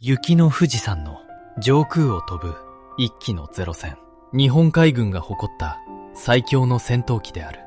雪の富士山の上空を飛ぶ一機のゼロ戦。日本海軍が誇った最強の戦闘機である。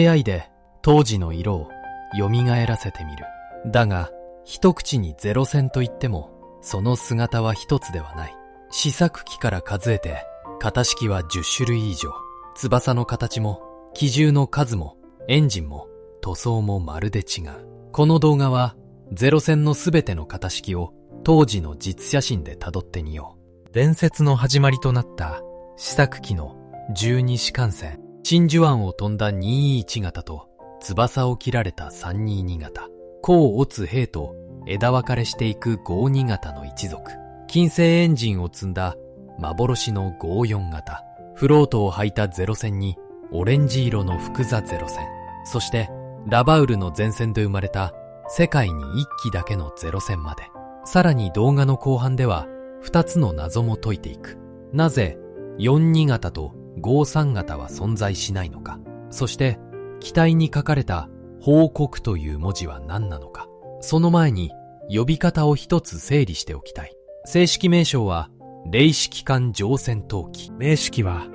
AI で当時の色を蘇らせてみる。だが一口にゼロ戦といってもその姿は一つではない。試作機から数えて型式は10種類以上。翼の形も機銃の数もエンジンも塗装もまるで違う。この動画はゼロ戦のすべての型式を当時の実写真で辿ってみよう。伝説の始まりとなった試作機の12士艦船、真珠湾を飛んだ221型と翼を切られた322型、甲乙兵と枝分かれしていく52型の一族、金星エンジンを積んだ幻の54型、フロートを履いたゼロ戦にオレンジ色の福座ゼロ戦、そしてラバウルの前線で生まれた世界に1機だけのゼロ戦まで。さらに動画の後半では2つの謎も解いていく。なぜ42型と53型は存在しないのか。そして機体に書かれた報告という文字は何なのか。その前に呼び方を一つ整理しておきたい。正式名称は零式艦上戦闘機。名式は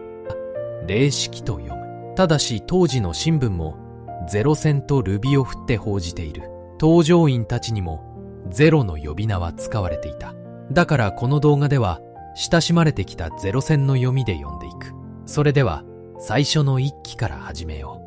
零式と読む。ただし当時の新聞もゼロ戦とルビを振って報じている。搭乗員たちにもゼロの呼び名は使われていた。だからこの動画では親しまれてきたゼロ戦の読みで読んでいく。それでは最初の一機から始めよう。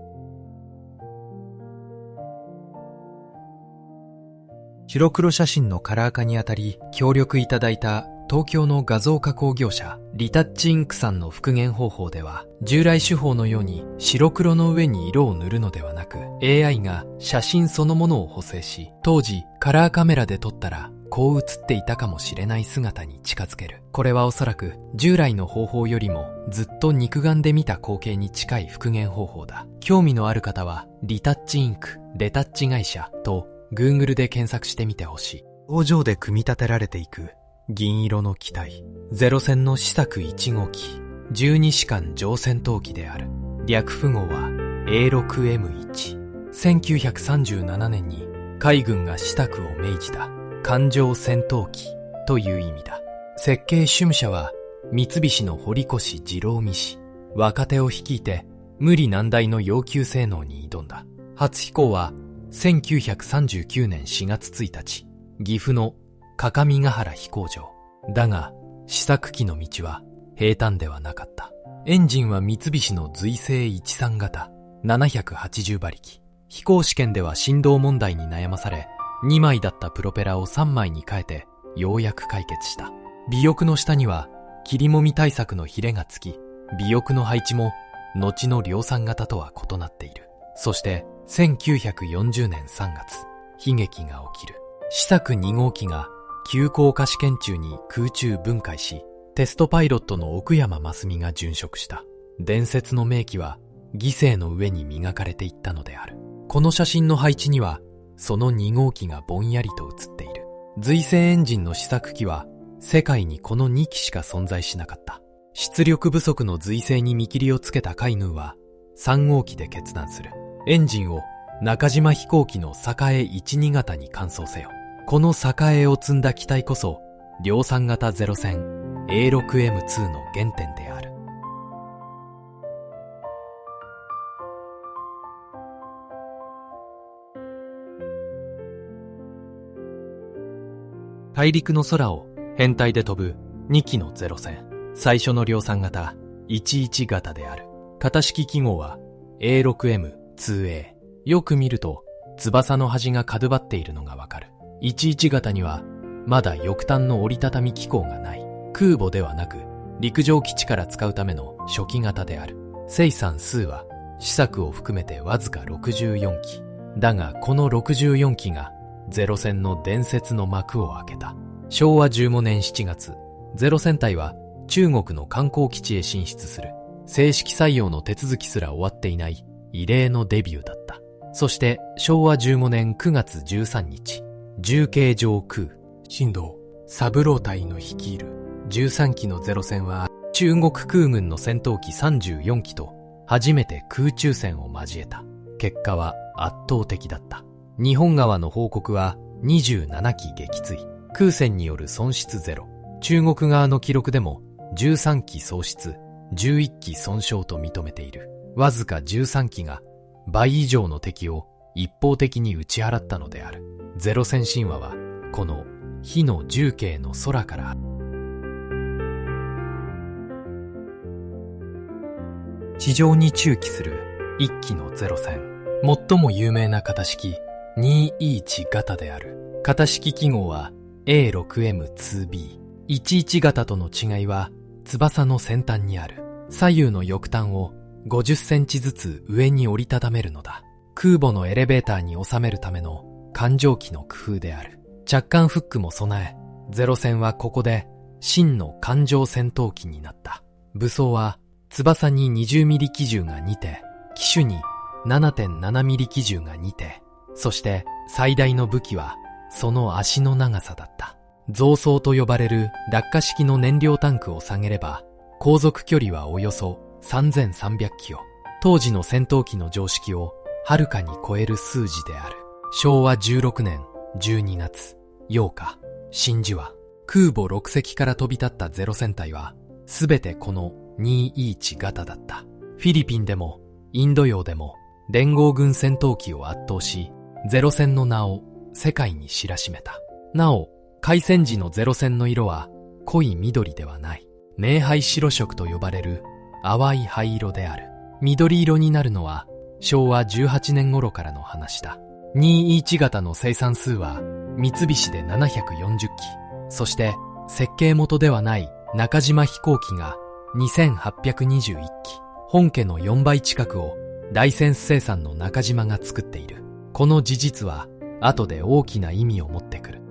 白黒写真のカラー化にあたり協力いただいた東京の画像加工業者リタッチインクさんの復元方法では、従来手法のように白黒の上に色を塗るのではなく、 AI が写真そのものを補正し、当時カラーカメラで撮ったらこう写っていたかもしれない姿に近づける。これはおそらく従来の方法よりもずっと肉眼で見た光景に近い復元方法だ。興味のある方はリタッチインクレタッチ会社と Google で検索してみてほしい。工場で組み立てられていく銀色の機体、ゼロ戦の試作1号機、12士艦上戦闘機である。略符号は A6M1。 1937年に海軍が試作を命じた艦上戦闘機という意味だ。設計主務者は三菱の堀越二郎美氏。若手を率いて無理難題の要求性能に挑んだ。初飛行は1939年4月1日、岐阜の各務原飛行場。だが試作機の道は平坦ではなかった。エンジンは三菱の随星13型780馬力。飛行試験では振動問題に悩まされ、2枚だったプロペラを3枚に変えてようやく解決した。尾翼の下には切りもみ対策のヒレがつき、尾翼の配置も後の量産型とは異なっている。そして1940年3月、悲劇が起きる。試作2号機が急降下試験中に空中分解し、テストパイロットの奥山真澄が殉職した。伝説の名機は犠牲の上に磨かれていったのである。この写真の配置にはその2号機がぼんやりと写っている。随星エンジンの試作機は世界にこの2機しか存在しなかった。出力不足の随星に見切りをつけた海軍は3号機で決断する。エンジンを中島飛行機の栄12型に換装せよ。この栄を積んだ機体こそ量産型ゼロ戦 A6M2 の原点である。大陸の空を編隊で飛ぶ2機のゼロ戦。最初の量産型11型である。型式記号は A6M2A。 よく見ると翼の端が角張っているのがわかる。11型にはまだ翼端の折りたたみ機構がない。空母ではなく陸上基地から使うための初期型である。生産数は試作を含めてわずか64機。だがこの64機がゼロ戦の伝説の幕を開けた。昭和15年7月、ゼロ戦隊は中国の観光基地へ進出する。正式採用の手続きすら終わっていない異例のデビューだった。そして昭和15年9月13日、重慶上空新藤三郎隊の率いる13機のゼロ戦は中国空軍の戦闘機34機と初めて空中戦を交えた。結果は圧倒的だった。日本側の報告は27機撃墜、空戦による損失ゼロ。中国側の記録でも13機喪失、11機損傷と認めている。わずか13機が倍以上の敵を一方的に打ち払ったのである。ゼロ戦神話はこの火の重慶の空から地上に駐機する一機のゼロ戦。最も有名な型式211型である。型式記号は A6M2B。11型との違いは翼の先端にある。左右の翼端を50センチずつ上に折りたためるのだ。空母のエレベーターに収めるための艦上機の工夫である。着艦フックも備え、ゼロ戦はここで真の艦上戦闘機になった。武装は翼に20ミリ機銃が2手、機首に 7.7 ミリ機銃が2手、そして最大の武器はその足の長さだった。増装と呼ばれる落下式の燃料タンクを下げれば、航続距離はおよそ3300キロ。当時の戦闘機の常識をはるかに超える数字である。昭和16年12月8日、真珠湾。空母6隻から飛び立ったゼロ戦隊は、すべてこの211型だった。フィリピンでもインド洋でも連合軍戦闘機を圧倒し、ゼロ戦の名を世界に知らしめた。なお、開戦時のゼロ戦の色は濃い緑ではない。明灰白色と呼ばれる淡い灰色である。緑色になるのは昭和18年頃からの話だ。211型の生産数は三菱で740機、そして設計元ではない中島飛行機が2821機、本家の4倍近くをライセンス生産の中島が作っている。この事実は後で大きな意味を持ってくる。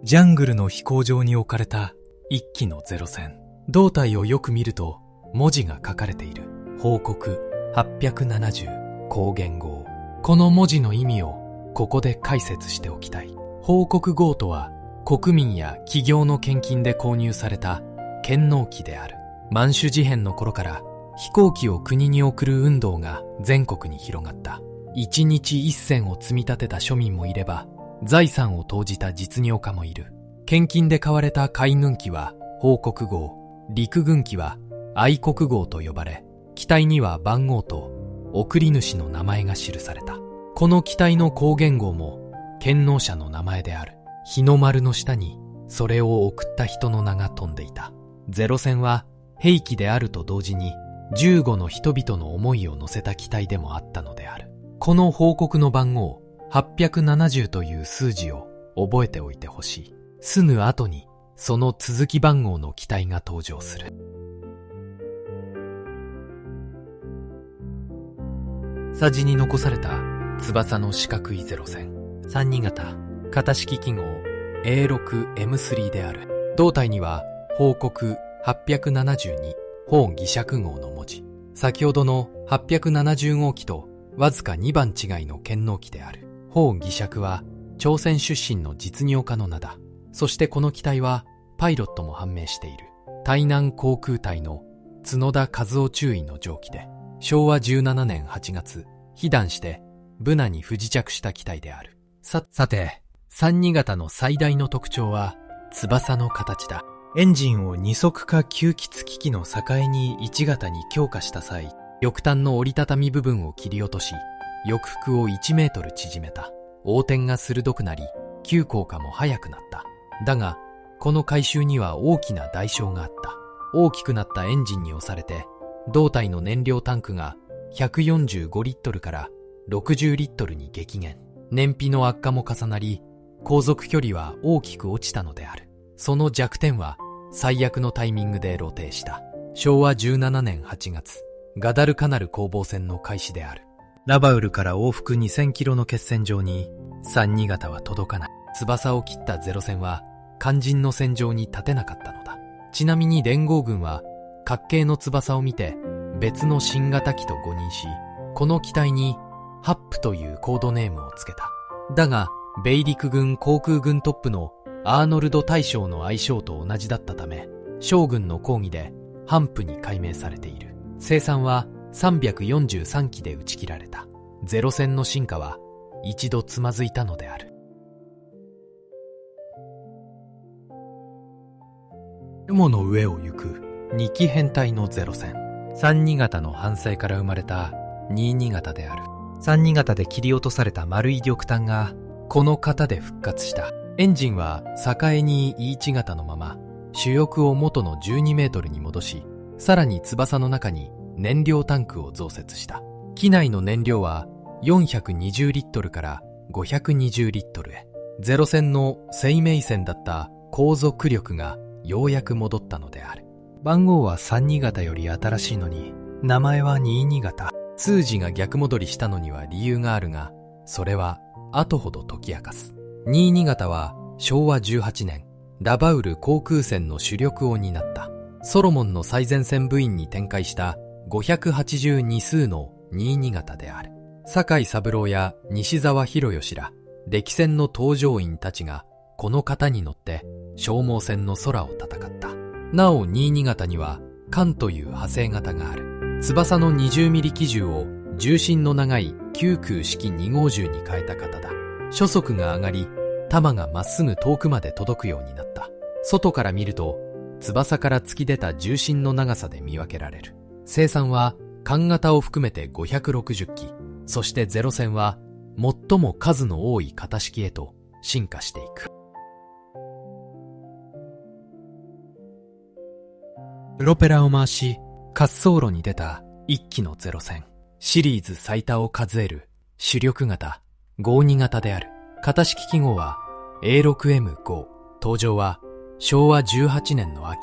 ジャングルの飛行場に置かれた一機のゼロ戦。胴体をよく見ると文字が書かれている。報告870光源号。この文字の意味をここで解説しておきたい。報告号とは国民や企業の献金で購入された献納機である。満州事変の頃から飛行機を国に送る運動が全国に広がった。一日一銭を積み立てた庶民もいれば、財産を投じた実業家もいる。献金で買われた海軍機は報国号、陸軍機は愛国号と呼ばれ、機体には番号と送り主の名前が記された。この機体の光源号も献納者の名前である。日の丸の下にそれを送った人の名が飛んでいた。ゼロ戦は兵器であると同時に15の人々の思いを乗せた機体でもあったのである。この報告の番号870という数字を覚えておいてほしい。すぐ後にその続き番号の機体が登場する。左地に残された翼の四角いゼロ戦。32型、型式記号 A6M3 である。胴体には報告872砲義釈号の文字。先ほどの870号機とわずか2番違いの献納機である。砲義釈は朝鮮出身の実業家の名だ。そしてこの機体はパイロットも判明している。台南航空隊の角田和夫中尉の上機で、昭和17年8月、被弾してブナに不時着した機体である。さて、32型の最大の特徴は翼の形だ。エンジンを二足化吸気付き機の境に1型に強化した際、翼端の折りたたみ部分を切り落とし、翼腹を1メートル縮めた。横転が鋭くなり、急降下も速くなった。だが、この改修には大きな代償があった。大きくなったエンジンに押されて、胴体の燃料タンクが145リットルから60リットルに激減。燃費の悪化も重なり、航続距離は大きく落ちたのである。その弱点は最悪のタイミングで露呈した。昭和17年8月、ガダルカナル攻防戦の開始である。ラバウルから往復2000キロの決戦場に32型は届かない。翼を切ったゼロ戦は肝心の戦場に立てなかったのだ。ちなみに連合軍は滑稽の翼を見て別の新型機と誤認し、この機体にハップというコードネームをつけた。だが米陸軍航空軍トップのアーノルド大将の愛称と同じだったため、将軍の抗議でハンプに改名されている。生産は343機で打ち切られた。ゼロ戦の進化は一度つまずいたのである。雲の上を行く2機編隊のゼロ戦。32型の反省から生まれた22型である。32型で切り落とされた丸い玉炭がこの型で復活した。エンジンは栄2E1型のまま主翼を元の12メートルに戻し、さらに翼の中に燃料タンクを増設した。機内の燃料は420リットルから520リットルへ。ゼロ戦の生命線だった航続力がようやく戻ったのである。番号は32型より新しいのに、名前は22型。数字が逆戻りしたのには理由があるが、それは後ほど解き明かす。22型は昭和18年、ラバウル航空船の主力を担った。ソロモンの最前線部員に展開した582数の22型である。酒井三郎や西沢博義ら歴戦の搭乗員たちがこの型に乗って消耗戦の空を戦った。なお22型には艦という派生型がある。翼の20ミリ機銃を重心の長い9空式2号銃に変えた型だ。初速が上がり、弾がまっすぐ遠くまで届くようになった。外から見ると翼から突き出た重心の長さで見分けられる。生産は艦型を含めて560機。そしてゼロ戦は最も数の多い型式へと進化していく。プロペラを回し滑走路に出た一機のゼロ戦。シリーズ最多を数える主力型52型である。型式記号は A6M5。登場は昭和18年の秋。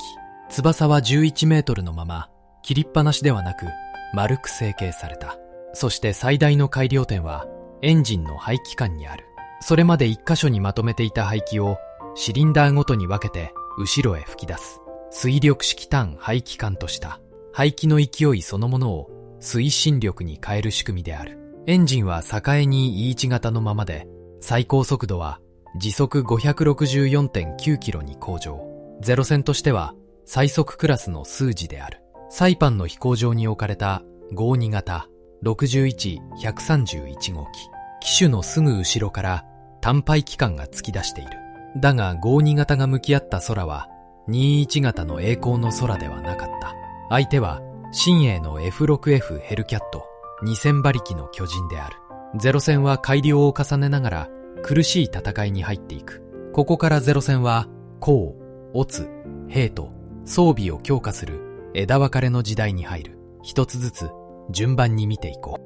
翼は11メートルのまま切りっぱなしではなく丸く成形された。そして最大の改良点はエンジンの排気管にある。それまで一箇所にまとめていた排気をシリンダーごとに分けて後ろへ吹き出す水力式単排気管とした。排気の勢いそのものを推進力に変える仕組みである。エンジンは栄に E1 型のままで、最高速度は時速 564.9 キロに向上。ゼロ戦としては最速クラスの数字である。サイパンの飛行場に置かれた52型61-131号機。機首のすぐ後ろから単排気管が突き出している。だが52型が向き合った空は21型の栄光の空ではなかった。相手は新鋭の F6F ヘルキャット2000馬力の巨人である。ゼロ戦は改良を重ねながら苦しい戦いに入っていく。ここからゼロ戦は甲、乙、兵と装備を強化する枝分かれの時代に入る。一つずつ順番に見ていこう。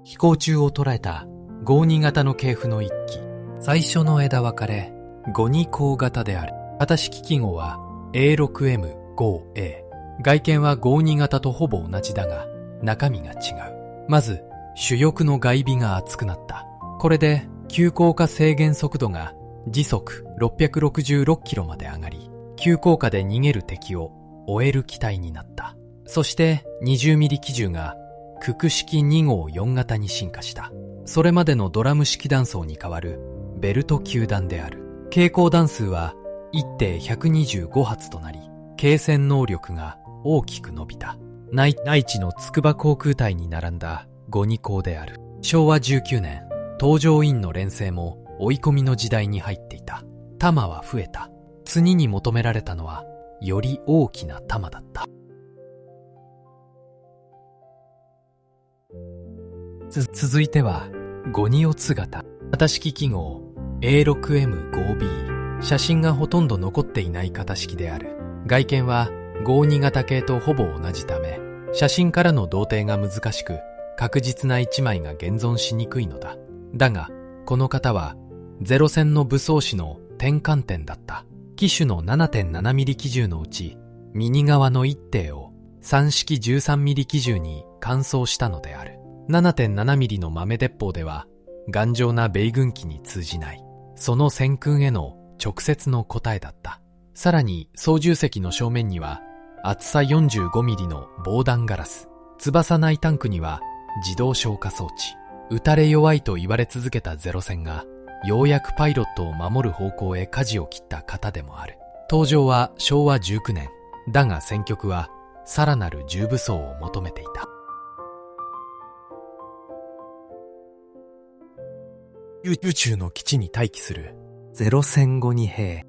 飛行中を捉えた52型の系譜の一機。最初の枝分かれ52項型である。型式記号は A6M5A。外見は52型とほぼ同じだが中身が違う。まず主翼の外尾が厚くなった。これで急降下制限速度が時速666キロまで上がり、急降下で逃げる敵を追える機体になった。そして20ミリ機銃がクク式2号4型に進化した。それまでのドラム式弾装に代わるベルト球弾である。携行弾数は一艇125発となり、継戦能力が大きく伸びた。内地の筑波航空隊に並んだ52項である。昭和19年、搭乗員の連成も追い込みの時代に入っていた。弾は増えた。次に求められたのはより大きな弾だった。続いては52オツ型。型式記号 A6M5B。 写真がほとんど残っていない型式である。外見は52型系とほぼ同じため、写真からの同定が難しく、確実な一枚が現存しにくいのだ。だがこの型はゼロ戦の武装士の転換点だった。機種の 7.7 ミリ機銃のうち右側の一艇を3式13ミリ機銃に換装したのである。 7.7 ミリの豆鉄砲では頑丈な米軍機に通じない。その戦訓への直接の答えだった。さらに操縦席の正面には厚さ45ミリの防弾ガラス、翼内タンクには自動消火装置。撃たれ弱いと言われ続けたゼロ戦がようやくパイロットを守る方向へ舵を切った型でもある。登場は昭和19年。だが戦局はさらなる重武装を求めていた。宇宙の基地に待機する0戦後2兵。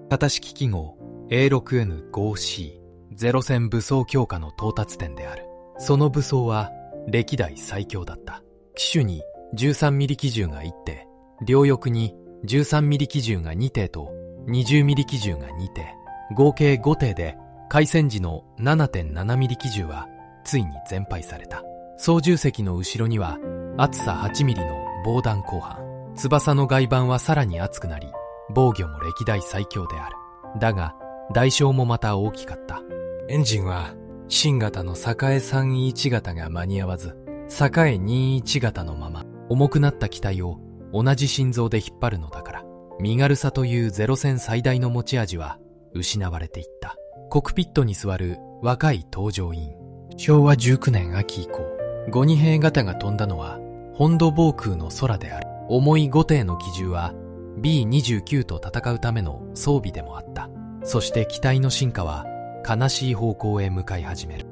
型式記号 A6N5C ゼロ戦武装強化の到達点である。その武装は歴代最強だった。機種に13ミリ機銃が1挺、両翼に13ミリ機銃が2挺と20ミリ機銃が2挺、合計5挺で開戦時の 7.7 ミリ機銃はついに全廃された。操縦席の後ろには厚さ8ミリの防弾鋼板、翼の外板はさらに厚くなり、防御も歴代最強である。だが代償もまた大きかった。エンジンは新型の栄321型が間に合わず、栄21型のまま重くなった機体を同じ心臓で引っ張るのだから、身軽さというゼロ戦最大の持ち味は失われていった。コクピットに座る若い搭乗員。昭和19年秋以降、5二兵型が飛んだのは本土防空の空である。重い5挺の機銃は B29 と戦うための装備でもあった。そして機体の進化は悲しい方向へ向かい始める。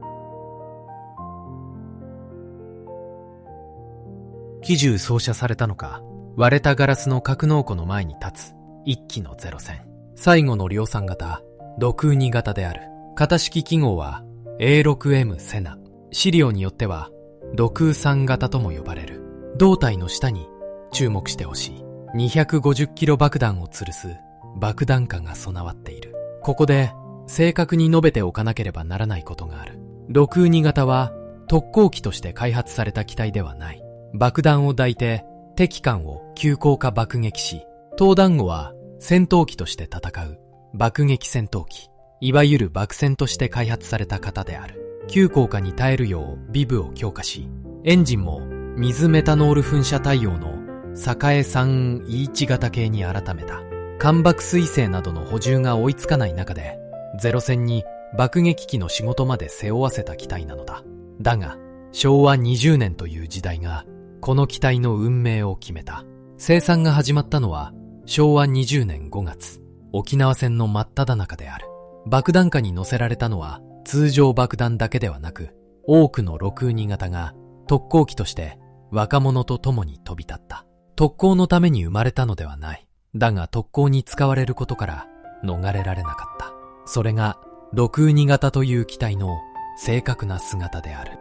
機銃掃射されたのか、割れたガラスの格納庫の前に立つ一機のゼロ戦。最後の量産型、62型である。型式記号は A6M セナ。資料によっては63型とも呼ばれる。胴体の下に注目してほしい。250キロ爆弾を吊るす爆弾架が備わっている。ここで正確に述べておかなければならないことがある。62型は特攻機として開発された機体ではない。爆弾を抱いて敵艦を急降下爆撃し、投弾後は戦闘機として戦う爆撃戦闘機、いわゆる爆戦として開発された型である。急降下に耐えるようビブを強化し、エンジンも水メタノール噴射対応の栄321型系に改めた。艦爆水星などの補充が追いつかない中で、ゼロ戦に爆撃機の仕事まで背負わせた機体なのだ。だが、昭和20年という時代が、この機体の運命を決めた。生産が始まったのは、昭和20年5月、沖縄戦の真っ只中である。爆弾架に乗せられたのは、通常爆弾だけではなく、多くの62型が特攻機として若者と共に飛び立った。特攻のために生まれたのではない。だが特攻に使われることから逃れられなかった。それが62型という機体の正確な姿である。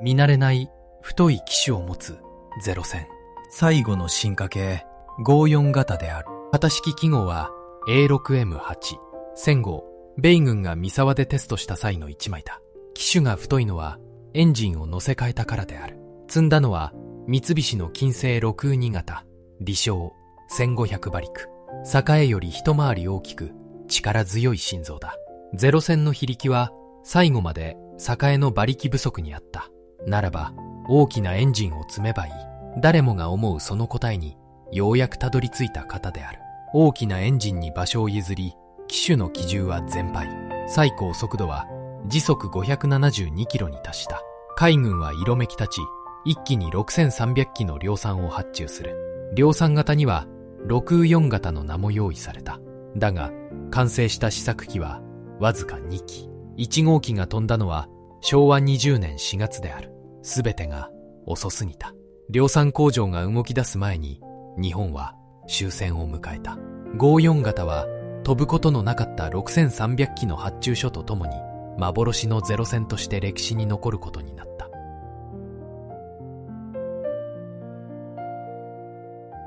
見慣れない太い機種を持つゼロ戦。最後の進化系54型である。型式記号は A6M8。戦後、米軍が三沢でテストした際の一枚だ。機種が太いのはエンジンを乗せ替えたからである。積んだのは三菱の近世62型、理称1500馬力。栄より一回り大きく力強い心臓だ。ゼロ戦の非力は最後まで栄の馬力不足にあった。ならば大きなエンジンを積めばいい。誰もが思うその答えにようやくたどり着いた型である。大きなエンジンに場所を譲り、機種の機銃は全廃。最高速度は時速572キロに達した。海軍は色めき立ち、一気に6300機の量産を発注する。量産型には64型の名も用意された。だが完成した試作機はわずか2機。1号機が飛んだのは昭和20年4月である。すべてが遅すぎた。量産工場が動き出す前に日本は終戦を迎えた。54型は飛ぶことのなかった6300機の発注書とともに幻のゼロ戦として歴史に残ることになった。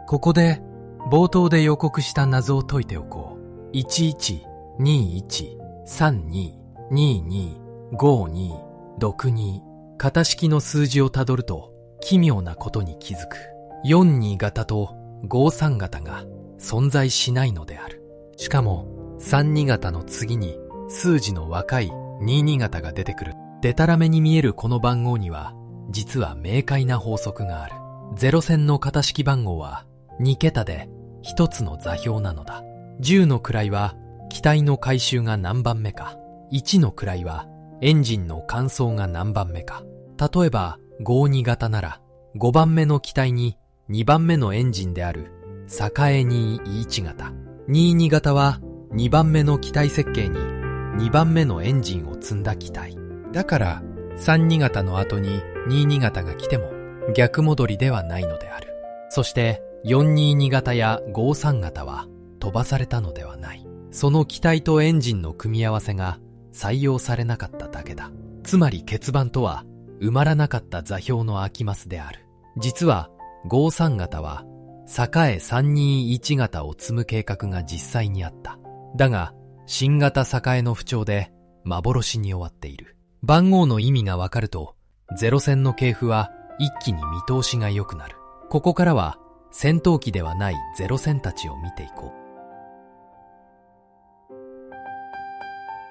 ここで冒頭で予告した謎を解いておこう。112132225262型式の数字をたどると奇妙なことに気づく。42型と53型が存在しないのである。しかも32型の次に数字の若い22型が出てくる。デタラメに見えるこの番号には実は明快な法則がある。ゼロ戦の型式番号は2桁で1つの座標なのだ。10の位は機体の回収が何番目か、1の位はエンジンの乾燥が何番目か。例えば52型なら5番目の機体に2番目のエンジンである栄221型。22型は2番目の機体設計に2番目のエンジンを積んだ機体。だから32型の後に22型が来ても逆戻りではないのである。そして422型や53型は飛ばされたのではない。その機体とエンジンの組み合わせが採用されなかっただけだ。つまり欠番とは埋まらなかった座標の空きマスである。実は53型は栄321型を積む計画が実際にあった。だが新型栄の不調で幻に終わっている。番号の意味がわかるとゼロ戦の系譜は一気に見通しが良くなる。ここからは戦闘機ではないゼロ戦たちを見ていこう。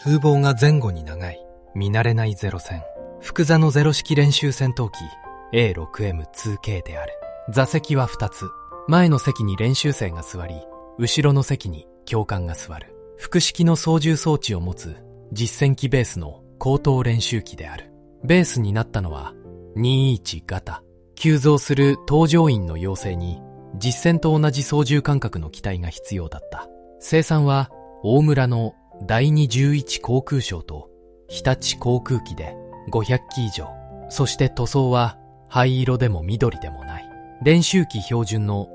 風貌が前後に長い見慣れないゼロ戦。福座のゼロ式練習戦闘機 A6M2K である。座席は2つ。前の席に練習生が座り、後ろの席に教官が座る。複式の操縦装置を持つ実戦機ベースの高等練習機である。ベースになったのは21型。急増する搭乗員の要請に実戦と同じ操縦感覚の機体が必要だった。生産は大村の第211航空省と日立航空機で500機以上。そして塗装は灰色でも緑でもない。練習機標準の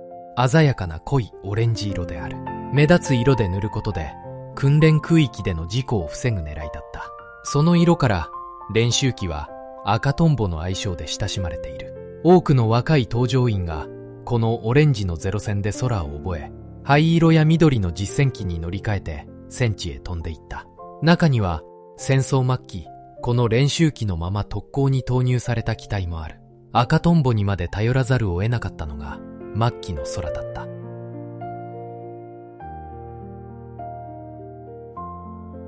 鮮やかな濃いオレンジ色である。目立つ色で塗ることで訓練空域での事故を防ぐ狙いだった。その色から練習機は赤トンボの愛称で親しまれている。多くの若い搭乗員がこのオレンジのゼロ戦で空を覚え、灰色や緑の実戦機に乗り換えて戦地へ飛んでいった。中には戦争末期、この練習機のまま特攻に投入された機体もある。赤トンボにまで頼らざるを得なかったのが末期の空だった。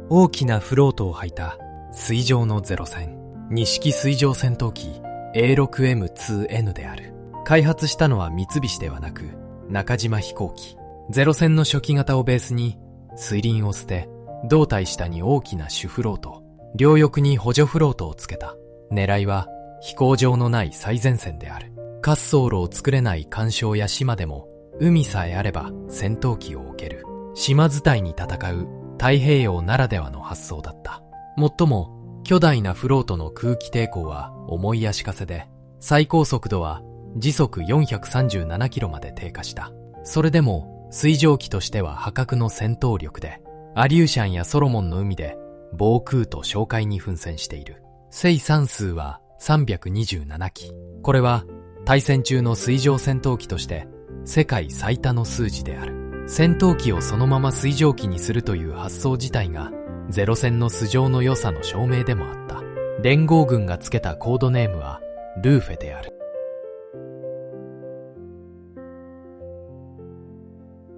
大きなフロートを履いた水上のゼロ戦、二式水上戦闘機 A6M2N である。開発したのは三菱ではなく中島飛行機。ゼロ戦の初期型をベースに水輪を捨て、胴体下に大きな主フロート、両翼に補助フロートをつけた。狙いは飛行場のない最前線である。滑走路を作れない環礁や島でも海さえあれば戦闘機を置ける。島伝いに戦う太平洋ならではの発想だった。もっとも巨大なフロートの空気抵抗は重い足かせで、最高速度は時速437キロまで低下した。それでも水上機としては破格の戦闘力で、アリューシャンやソロモンの海で防空と哨戒に奮戦している。生産数は327機。これは対戦中の水上戦闘機として世界最多の数字である。戦闘機をそのまま水上機にするという発想自体がゼロ戦の素性の良さの証明でもあった。連合軍がつけたコードネームはルーフェである。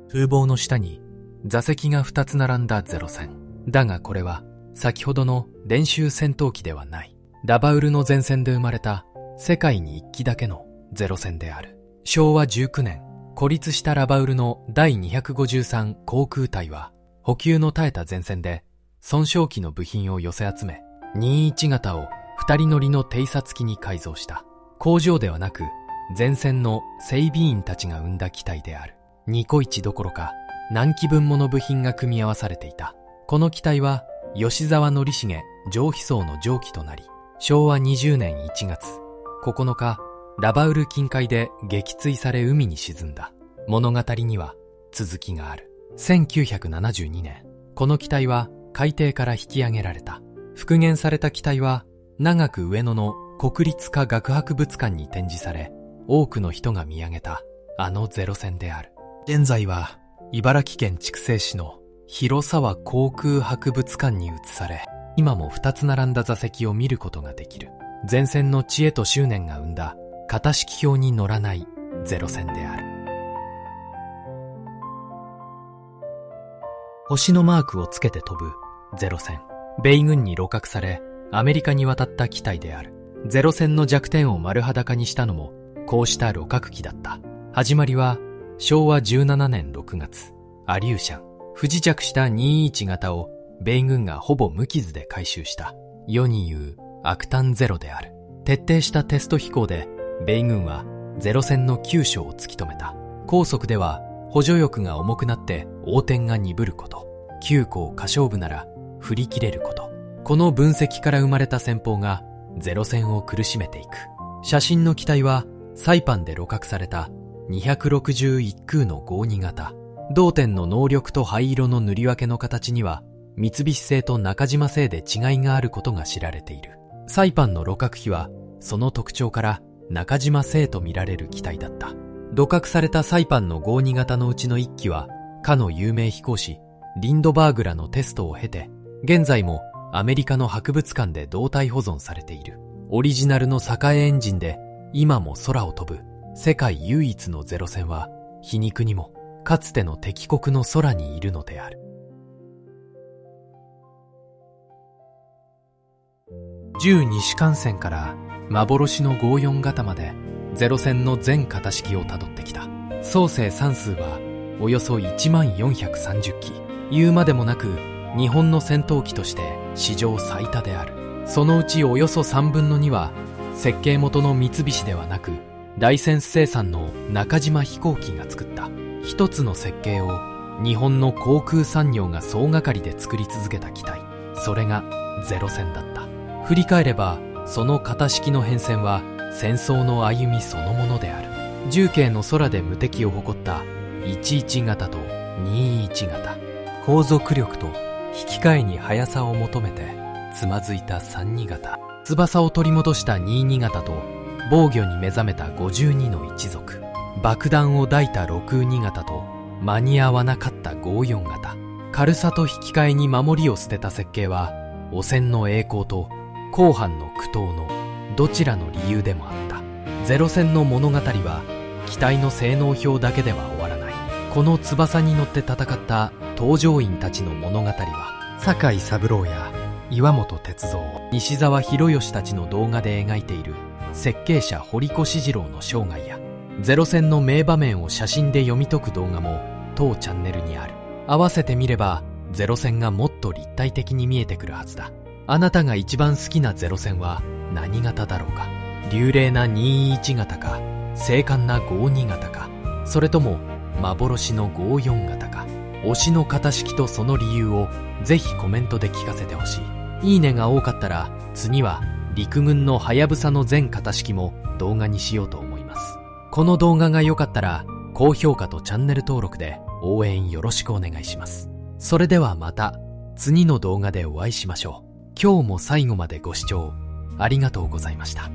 風貌の下に座席が2つ並んだゼロ戦。だがこれは先ほどの練習戦闘機ではない。ラバウルの前線で生まれた世界に1機だけのゼロ戦である。昭和19年、孤立したラバウルの第253航空隊は補給の絶えた前線で損傷機の部品を寄せ集め、21型を2人乗りの偵察機に改造した。工場ではなく前線の整備員たちが生んだ機体である。2個1どころか何機分もの部品が組み合わされていた。この機体は吉沢則重上飛層の上機となり、昭和20年1月9日、ラバウル近海で撃墜され海に沈んだ。物語には続きがある。1972年、この機体は海底から引き上げられた。復元された機体は長く上野の国立科学博物館に展示され、多くの人が見上げたあのゼロ戦である。現在は茨城県筑西市の広沢航空博物館に移され、今も2つ並んだ座席を見ることができる。前線の知恵と執念が生んだ型式表に乗らないゼロ戦である。星のマークをつけて飛ぶゼロ戦。米軍に鹵獲されアメリカに渡った機体である。ゼロ戦の弱点を丸裸にしたのもこうした鹵獲機だった。始まりは昭和17年6月、アリューシャン。不時着した21型を米軍がほぼ無傷で回収した。世に言うアクタンゼロである。徹底したテスト飛行で米軍はゼロ戦の急所を突き止めた。高速では補助翼が重くなって横転が鈍ること。急行可勝部なら振り切れること。この分析から生まれた戦法がゼロ戦を苦しめていく。写真の機体はサイパンで鹵獲された261空の52型。同点の能力と灰色の塗り分けの形には三菱製と中島製で違いがあることが知られている。サイパンの鹵獲機はその特徴から中島製と見られる機体だった。鹵獲されたサイパンの52型のうちの1機はかの有名飛行士リンドバーグらのテストを経て、現在もアメリカの博物館で動態保存されている。オリジナルの栄エンジンで今も空を飛ぶ世界唯一のゼロ戦は皮肉にもかつての敵国の空にいるのである。10西艦船から幻の54型までゼロ戦の全型式をたどってきた。総生産数はおよそ1430機。言うまでもなく日本の戦闘機として史上最多である。そのうちおよそ3分の2は設計元の三菱ではなくライセンス生産の中島飛行機が作った一つの設計を日本の航空産業が総がかりで作り続けた機体、それがゼロ戦だった。振り返ればその型式の変遷は戦争の歩みそのものである。重慶の空で無敵を誇った11型と21型、航続力と引き換えに速さを求めてつまずいた32型、翼を取り戻した22型と防御に目覚めた52の一族、爆弾を抱いた62型と間に合わなかった54型、軽さと引き換えに守りを捨てた設計は汚染の栄光と後半の苦闘のどちらの理由でもあった。ゼロ戦の物語は機体の性能表だけでは終わらない。この翼に乗って戦った搭乗員たちの物語は酒井三郎や岩本哲三、西澤弘義たちの動画で描いている設計者堀越二郎の生涯やゼロ戦の名場面を写真で読み解く動画も当チャンネルにある。合わせてみればゼロ戦がもっと立体的に見えてくるはずだ。あなたが一番好きなゼロ戦は何型だろうか。流麗な21型か、精悍な52型か、それとも幻の54型か。推しの型式とその理由をぜひコメントで聞かせてほしい。いいねが多かったら次は陸軍のはやぶさの全型式も動画にしようと思います。この動画が良かったら高評価とチャンネル登録で応援よろしくお願いします。それではまた次の動画でお会いしましょう。今日も最後までご視聴ありがとうございました。